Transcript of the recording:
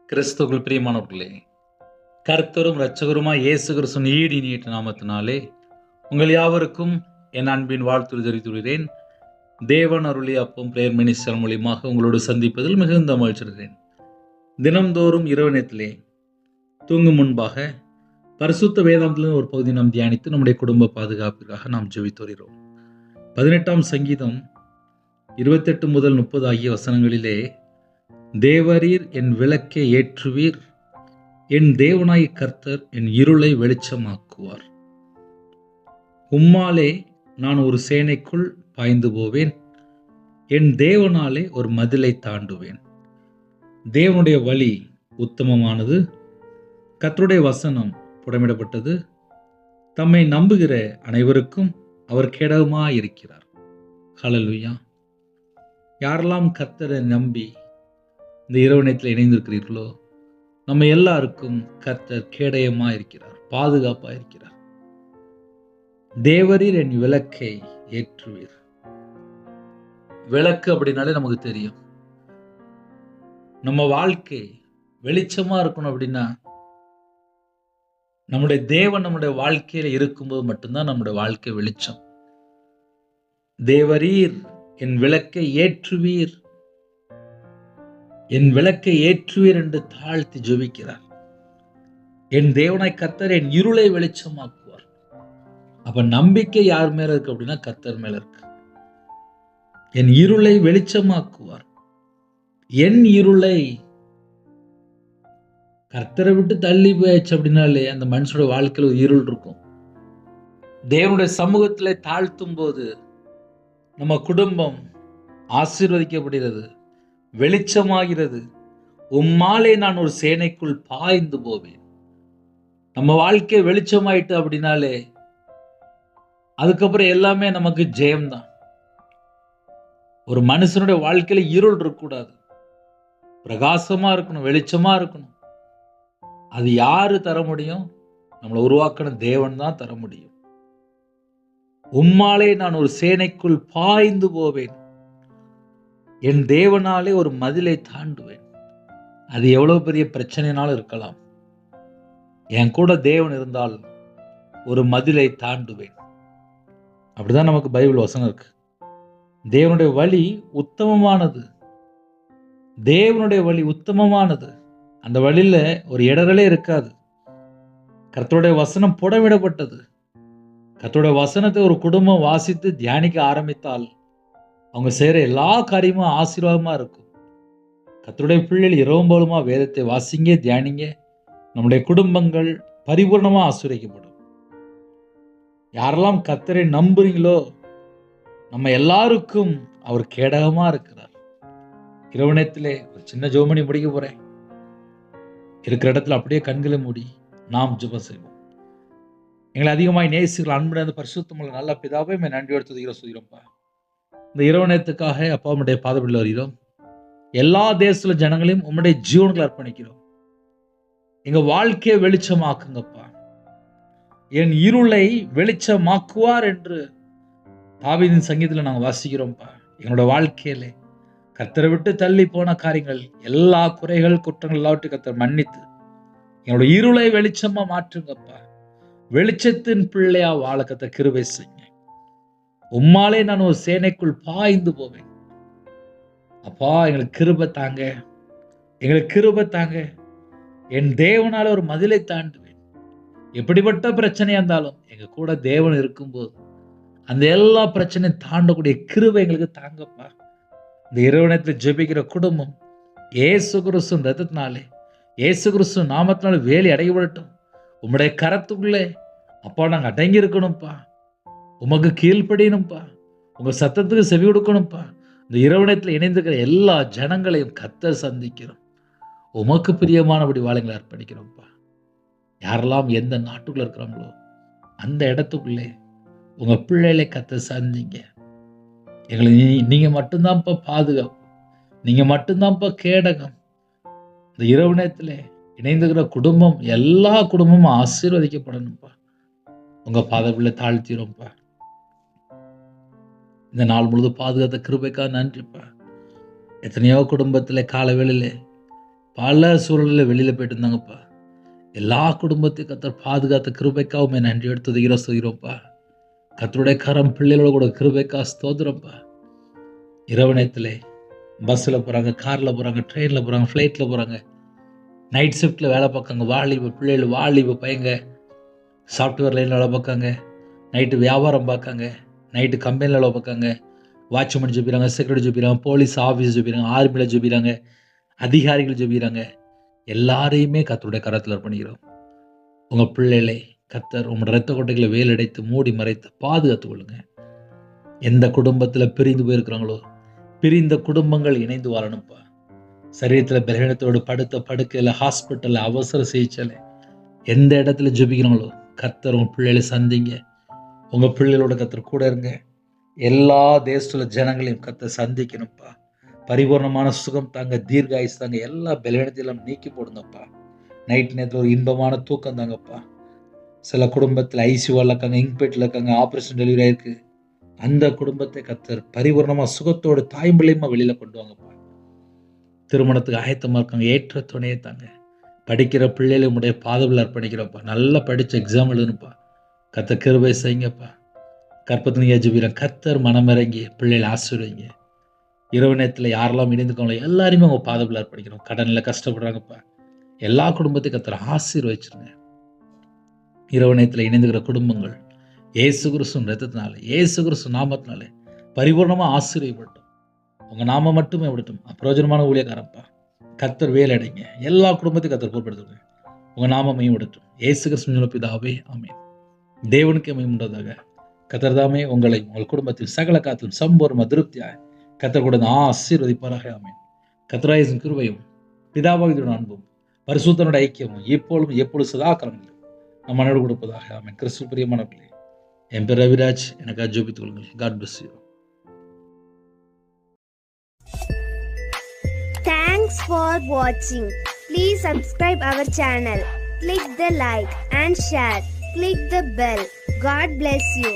கிறிஸ்துவுக்குள் பிரியமானவர்களே, கர்த்தரும் இரட்சகருமாய் இயேசு கிறிஸ்துவின் ஈடு இனியற்ற நாமத்தினாலே உங்கள் யாவருக்கும் என் அன்பின் வாழ்த்து தெரிவித்துள்ளேன். தேவன் அருளிய அப்பம் பிரேயர் மினிஸ்டர் மூலியமாக உங்களோடு சந்திப்பதில் மிகுந்த மகிழ்ச்சியடைகிறேன். தினம்தோறும் இரவு நேரத்திலே தூங்கும் முன்பாக பரிசுத்த வேதாந்தத்தின் ஒரு பகுதி நாம் தியானித்து நம்முடைய குடும்ப பாதுகாப்பிற்காக நாம் ஜெபித்து வருகிறோம். 18ஆம் சங்கீதம் 28 முதல் 30 ஆகிய வசனங்களிலே, தேவரீர் என் விளக்கை ஏற்றுவீர், என் தேவனாய் கர்த்தர் என் இருளை வெளிச்சமாக்குவார். உம்மாலே நான் ஒரு சேனைக்குள் பாய்ந்து போவேன், என் தேவனாலே ஒரு மதிலை தாண்டுவேன். தேவனுடைய வழி உத்தமமானது, கர்த்தருடைய வசனம் புடமிடப்பட்டது. தம்மை நம்புகிற அனைவருக்கும் அவர் கேடகமாயிருக்கிறார். ஹல்லேலூயா. யாரெல்லாம் கர்த்தரை நம்பி இந்த இரவு நேரத்தில் இணைந்திருக்கிறீர்களோ, நம்ம எல்லாருக்கும் கர்த்தர் கேடயமா இருக்கிறார், பாதுகாப்பா இருக்கிறார். தேவரீர் என் விளக்கை ஏற்றுவீர். விளக்கு அப்படின்னாலே நமக்கு தெரியும், நம்ம வாழ்க்கை வெளிச்சமா இருக்கணும். அப்படின்னா நம்முடைய தேவன் நம்முடைய வாழ்க்கையில இருக்கும்போது மட்டும்தான் நம்முடைய வாழ்க்கை வெளிச்சம். தேவரீர் என் விளக்கை ஏற்றுவீர், என் விளக்கை ஏற்றுவீர் என்று தாழ்த்தி ஜெபிக்கிறார். என் தேவனாய் கர்த்தர் என் இருளை வெளிச்சமாக்குவார். அப்ப நம்பிக்கை யார் மேல இருக்கு அப்படின்னா கர்த்தர் மேல இருக்கு. என் இருளை வெளிச்சமாக்குவார். என் இருளை கர்த்தரை விட்டு தள்ளி போயாச்சு அப்படின்னாலே அந்த மனுஷனோட வாழ்க்கையில் ஒரு இருள் இருக்கும். தேவனுடைய சமூகத்திலே தாழ்த்தும் போது நம்ம குடும்பம் ஆசீர்வதிக்கப்படுகிறது, வெளிச்சமாகிறது. உம்மாலே நான் ஒரு சேனைக்குள் பாய்ந்து போவேன். நம்ம வாழ்க்கை வெளிச்சமாயிட்டு அப்படின்னாலே அதுக்கப்புறம் எல்லாமே நமக்கு ஜெயம்தான். ஒரு மனுஷனுடைய வாழ்க்கையில இருள் இருக்கக்கூடாது, பிரகாசமா இருக்கணும், வெளிச்சமா இருக்கணும். அது யாரு தர முடியும்? நம்மளை உருவாக்கின தேவன் தான் தர முடியும். உம்மாலே நான் ஒரு சேனைக்குள் பாய்ந்து போவேன், என் தேவனாலே ஒரு மதிலை தாண்டுவேன். அது எவ்வளவு பெரிய பிரச்சனைனாலும் இருக்கலாம், என் கூட தேவன் இருந்தால் ஒரு மதிலை தாண்டுவேன். அப்படிதான் நமக்கு பைபிள் வசனம் இருக்கு. தேவனுடைய வழி உத்தமமானது. தேவனுடைய வழி உத்தமமானது. அந்த வழியில ஒரு இடரலே இருக்காது. கர்த்தருடைய வசனம் புடமிடப்பட்டது. கர்த்தருடைய வசனத்தை ஒரு குடும்பம் வாசித்து தியானிக்க ஆரம்பித்தால் அவங்க செய்கிற எல்லா காரியமும் ஆசீர்வாதமா இருக்கும். கர்த்தருடைய பிள்ளைகள் இரவும் பகலுமா வேதத்தை வாசிங்க, தியானிங்க. நம்முடைய குடும்பங்கள் பரிபூர்ணமா ஆசீர்வதிக்கப்படும். யாரெல்லாம் கர்த்தரை நம்புறீங்களோ நம்ம எல்லாருக்கும் அவர் கேடகமா இருக்கிறார். இரவு நேரத்திலே ஒரு சின்ன ஜெபம் பண்ணி முடிக்க போறேன். இருக்கிற இடத்துல அப்படியே கண்களை மூடி நாம் ஜெபம் செய்வோம். எங்களை அதிகமாய் நேசிக்கிற அன்புடைய பரிசுத்தமுள்ள நல்ல பிதாவே, நன்றியோடு துதிக்கிறோம்ப்பா. இந்த இரவு நேரத்துக்காக அப்பா உம்முடைய பாதப்படியில் வருகிறோம். எல்லா தேசத்துல ஜனங்களையும் உம்முடைய ஜீவன்களை அர்ப்பணிக்கிறோம். எங்க வாழ்க்கையை வெளிச்சமாக்குங்கப்பா. என் இருளை வெளிச்சமாக்குவார் என்று தாவீதின் சங்கீதத்தில் நாங்கள் வாசிக்கிறோம்ப்பா. எங்களோட வாழ்க்கையில கர்த்தரை விட்டு தள்ளி போன காரியங்கள், எல்லா குறைகள் குற்றங்கள் எல்லாவற்றையும் கர்த்தர் மன்னித்து என்னோட இருளை வெளிச்சமா மாற்றுங்கப்பா. வெளிச்சத்தின் பிள்ளையா வாழ கர்த்தர் கிருபை செய்யுங்க. உம்மாலே நான் ஒரு சேனைக்குள் பாய்ந்து போவேன். அப்பா எங்களுக்கு கிருபை தாங்க, எங்களுக்கு கிருபை தாங்க. என் தேவனால ஒரு மதிலை தாண்டுவேன். எப்படிப்பட்ட பிரச்சனையா இருந்தாலும் எங்க கூட தேவன் இருக்கும்போது அந்த எல்லா பிரச்சனையும் தாண்டக்கூடிய கிருபை எங்களுக்கு தாங்கப்பா. இந்த இரவு நேரத்தில் ஜெபிக்கிற குடும்பம் இயேசு கிறிஸ்து ரத்தத்தினாலே, இயேசு கிறிஸ்து நாமத்தினால வேலி அடையப்படட்டும். உம்முடைய கரத்துக்குள்ளே அப்பா நாங்கள் அடங்கி இருக்கணும்ப்பா. உமக்கு கீழ்ப்படியணும்ப்பா. உங்க சத்தத்துக்கு செவி கொடுக்கணும்ப்பா. இந்த இரவு நேரத்தில் இணைந்திருக்கிற எல்லா ஜனங்களையும் கர்த்தர் சந்திக்கிறோம். உமக்கு பிரியமானபடி வாழங்களை அர்ப்பணிக்கிறோம்ப்பா. யாரெல்லாம் எந்த நாட்டுக்குள்ள இருக்கிறாங்களோ அந்த இடத்துக்குள்ளே உங்க பிள்ளைகளை கர்த்தர் சந்திங்க. எங்களை நீங்க மட்டும்தான்ப்பா பாதுகாப்பு, நீங்க மட்டும்தான்ப்பா கேடகம். இந்த இரவு நேரத்தில் இணைந்துகிற குடும்பம், எல்லா குடும்பமும் ஆசீர்வதிக்கப்படணும்ப்பா. உங்க பாதப்பிள்ளை தாழ்த்திரோம்ப்பா. இந்த நாள் முழுது பாதுகாத்த கிருபைக்காக நன்றிப்பா. எத்தனையோ குடும்பத்தில் கால வேளையில பல சூழலில் வெளியில் போயிட்டு இருந்தாங்கப்பா. எல்லா குடும்பத்தையும் கர்த்தர் பாதுகாத்த கிருபைக்காக நன்றி எடுத்து சொல்கிறோம்ப்பா. கர்த்தருடைய கரம் பிள்ளைகளோட கூட கிருபைக்கா ஸ்தோத்திரம்ப்பா. இரவு நேரத்திலே பஸ்ஸில் போகிறாங்க, காரில் போகிறாங்க, ட்ரெயினில் போகிறாங்க, ஃப்ளைட்டில் போகிறாங்க, நைட் ஷிஃப்ட்டில் வேலை பார்க்காங்க, வாலிப பிள்ளைகள், வாலிப பையங்க சாஃப்ட்வேர் லைனில் வேலை பார்க்காங்க, நைட்டு வியாபாரம் பார்க்காங்க, நைட்டு கம்பெனியில் வேலை பார்க்காங்க, வாட்ச்மேன் ஜெபிக்கிறாங்க, செக்யூரிட்டி ஜெபிக்கிறாங்க, போலீஸ் ஆஃபீஸ் ஜெபிக்கிறாங்க, ஆர்மியில் ஜெபிக்கிறாங்க, அதிகாரிகள் ஜெபிக்கிறாங்க. எல்லாரையுமே கர்த்தருடைய கரத்தில் அர்ப்பணிக்கிறோம். உங்கள் பிள்ளைகளை கர்த்தர் உங்களோட இரத்த கொட்டைகளை வேலடைத்து மூடி மறைத்து பாதுகாத்து கொள்ளுங்க. எந்த குடும்பத்தில் பிரிந்து போயிருக்கிறாங்களோ, பிரிந்த குடும்பங்கள் இணைந்து வாழணும்ப்பா. சரீரத்தில் பலவீனத்தோடு படுத்த படுக்கையில், ஹாஸ்பிட்டலில், அவசர சிகிச்சையில், எந்த இடத்துல ஜெபிக்கிறாங்களோ கர்த்தர் உங்கள் பிள்ளைகளை சந்திங்க. உங்கள் பிள்ளைகளோட கர்த்தர் கூட இருங்க. எல்லா தேசத்துல ஜனங்களையும் கர்த்தர் சந்திக்கணும்ப்பா. பரிபூர்ணமான சுகம் தாங்க, தீர்காயுஸ் தாங்க, எல்லா பலவீனத்தையும் நீக்கி போடுங்கப்பா. நைட் நேரத்தில் ஒரு இன்பமான தூக்கம் தாங்கப்பா. சில குடும்பத்தில் ஐசியூவில் இருக்காங்க, இன்பேட்டில் இருக்காங்க, ஆப்ரேஷன் டெலிவரி ஆயிருக்கு. அந்த குடும்பத்தை கர்த்தர் பரிபூர்ணமாக சுகத்தோடு தாய்மொழியமாக வெளியில் கொண்டு வாங்கப்பா. திருமணத்துக்கு ஆயத்தமாக இருக்காங்க, ஏற்ற துணையை தாங்க. படிக்கிற பிள்ளைகளை உடைய பாதவில் அர்ப்பணிக்கிறப்பா. நல்லா படித்து எக்ஸாம் எழுதணுப்பா. கர்த்தர் கிருபை செய்யுங்கப்பா. கற்பத்தினியா ஜெபிக்கிறேன், கர்த்தர் மனமிறங்கி பிள்ளைகளை ஆசீர்வதிங்க. இரவு நேரத்தில் யாரெல்லாம் இணைந்துக்கோங்களோ எல்லாருமே உங்கள் பாதவில் அர்ப்பணிக்கிறோம். கடனில் கஷ்டப்படுறாங்கப்பா, எல்லா குடும்பத்தையும் கர்த்தர் ஆசீர்வதிச்சிருங்க. இரவு நேரத்தில் இணைந்துக்கிற குடும்பங்கள் இயேசு கிறிஸ்துவின் இரத்தத்தினால, இயேசு கிறிஸ்து நாமத்தினாலே பரிபூர்ணமாக ஆசீர்வதிப்பட்டும். உங்கள் நாம மட்டுமே விடட்டும். பிரயோஜனமான ஊழியக்காரப்பா, கர்த்தர் வேலையடைங்க. எல்லா குடும்பத்தையும் கர்த்தர் பொறுப்படுத்துங்க. உங்கள் நாமமையும் விடட்டும். இயேசு கிறிஸ்துவின் பிதாவே, ஆமென். தேவனுக்கு மகிமை உண்டாதாக. கர்த்தர் தாமே உங்களை உங்கள் குடும்பத்தில் சகல காத்திலும் சம்பூர்ண திருப்தியாக கர்த்தர் கூட ஆசீர்வதிப்பாராக, ஆமென். கர்த்தராகிய கிருபையும் பிதாவாகிய அன்பும் பரிசுத்தனுடைய ஐக்கியமும் இப்பொழுதும் எப்பொழுது சதாகாலங்களிலும் நம் மனோடு கொடுப்பதாக, ஆமென். கிறிஸ்து பிரியமானவர்களே, என் பேர் ரவிராஜ். எனக்காக ஜெபித்துக் கொள்ளுங்கள். God bless you. Thanks for watching. Please subscribe our channel. Click the like and share. Click the bell. God bless you.